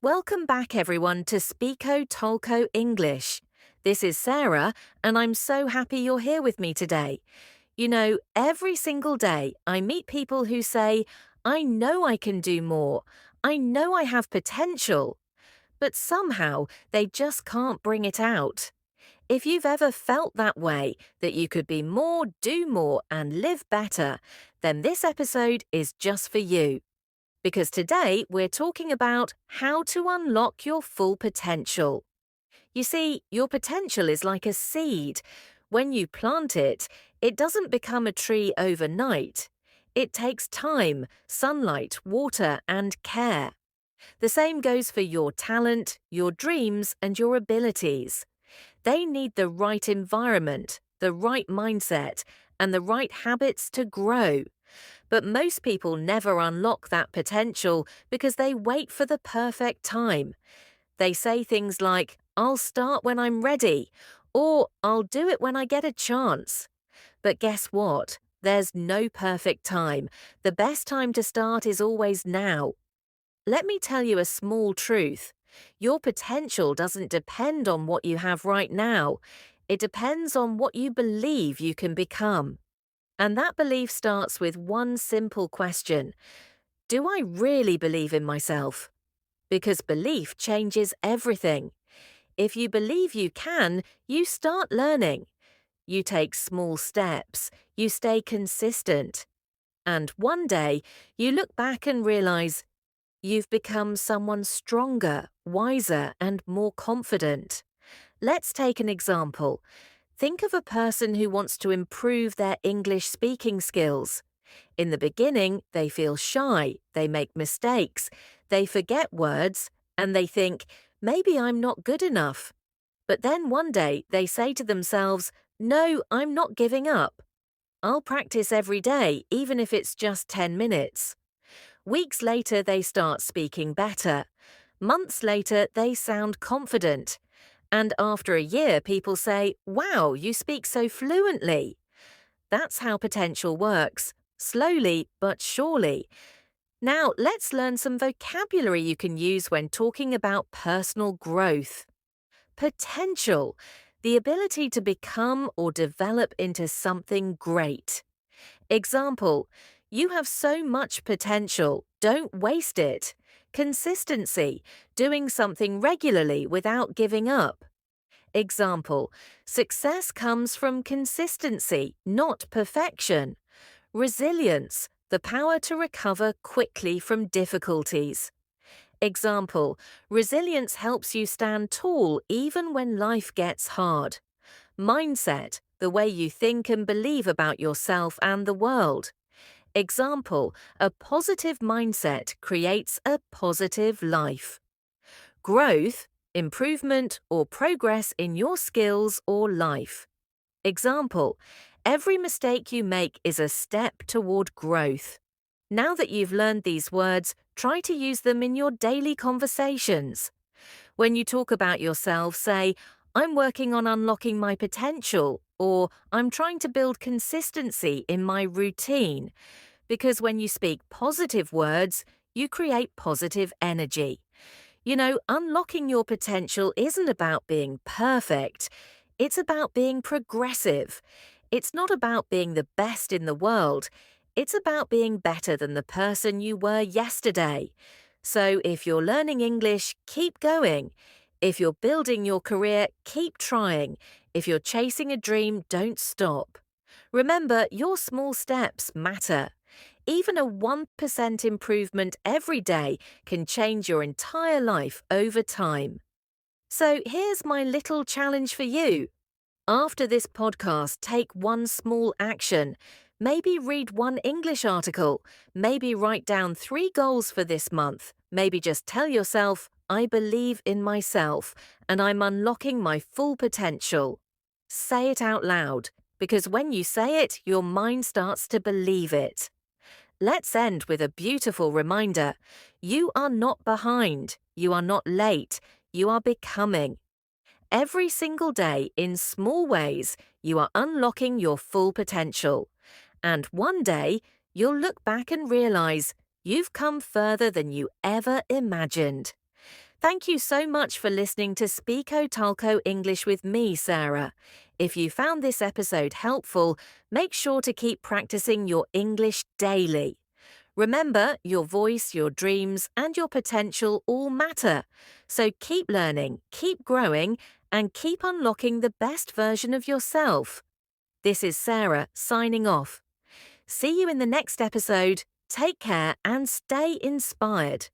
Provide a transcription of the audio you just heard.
Welcome back, everyone, to Speako Talko English. This is Sarah, and I'm so happy you're here with me today. You know, every single day I meet people who say, I know I can do more. I know I have potential. But somehow they just can't bring it out. If you've ever felt that way, that you could be more, do more, and live better, then this episode is just for you. Because today we're talking about how to unlock your full potential. You see, your potential is like a seed. When you plant it, it doesn't become a tree overnight. It takes time, sunlight, water, and care. The same goes for your talent, your dreams, and your abilities. They need the right environment, the right mindset, and the right habits to grow. But most people never unlock that potential because they wait for the perfect time. They say things like, I'll start when I'm ready, or I'll do it when I get a chance. But guess what? There's no perfect time. The best time to start is always now. Let me tell you a small truth. Your potential doesn't depend on what you have right now. It depends on what you believe you can become. And that belief starts with one simple question. Do I really believe in myself? Because belief changes everything. If you believe you can, you start learning. You take small steps. You stay consistent. And one day, you look back and realize you've become someone stronger, wiser, and more confident. Let's take an example. Think of a person who wants to improve their English speaking skills. In the beginning, they feel shy, they make mistakes, they forget words, and they think, maybe I'm not good enough. But then one day they say to themselves, no, I'm not giving up. I'll practice every day, even if it's just 10 minutes. Weeks later, they start speaking better. Months later, they sound confident. And after a year, people say, wow, you speak so fluently. That's how potential works, slowly but surely. Now, let's learn some vocabulary you can use when talking about personal growth. Potential, the ability to become or develop into something great. Example, you have so much potential, don't waste it. Consistency, doing something regularly without giving up. Example, success comes from consistency, not perfection. Resilience, the power to recover quickly from difficulties. Example, resilience helps you stand tall even when life gets hard. Mindset, the way you think and believe about yourself and the world. Example, a positive mindset creates a positive life. Growth, improvement or progress in your skills or life. Example, every mistake you make is a step toward growth. Now that you've learned these words, try to use them in your daily conversations. When you talk about yourself, say, I'm working on unlocking my potential, or I'm trying to build consistency in my routine. Because when you speak positive words, you create positive energy. You know, unlocking your potential isn't about being perfect. It's about being progressive. It's not about being the best in the world. It's about being better than the person you were yesterday. So if you're learning English, keep going. If you're building your career, keep trying. If you're chasing a dream, don't stop. Remember, your small steps matter. Even a 1% improvement every day can change your entire life over time. So here's my little challenge for you. After this podcast, take one small action. Maybe read one English article. Maybe write down 3 goals for this month. Maybe just tell yourself, I believe in myself and I'm unlocking my full potential. Say it out loud, because when you say it, your mind starts to believe it. Let's end with a beautiful reminder. You are not behind. You are not late. You are becoming. Every single day, in small ways, you are unlocking your full potential. And one day, you'll look back and realize you've come further than you ever imagined. Thank you so much for listening to Speako Talko English with me, Sarah. If you found this episode helpful, make sure to keep practicing your English daily. Remember, your voice, your dreams, and your potential all matter. So keep learning, keep growing, and keep unlocking the best version of yourself. This is Sarah signing off. See you in the next episode. Take care and stay inspired.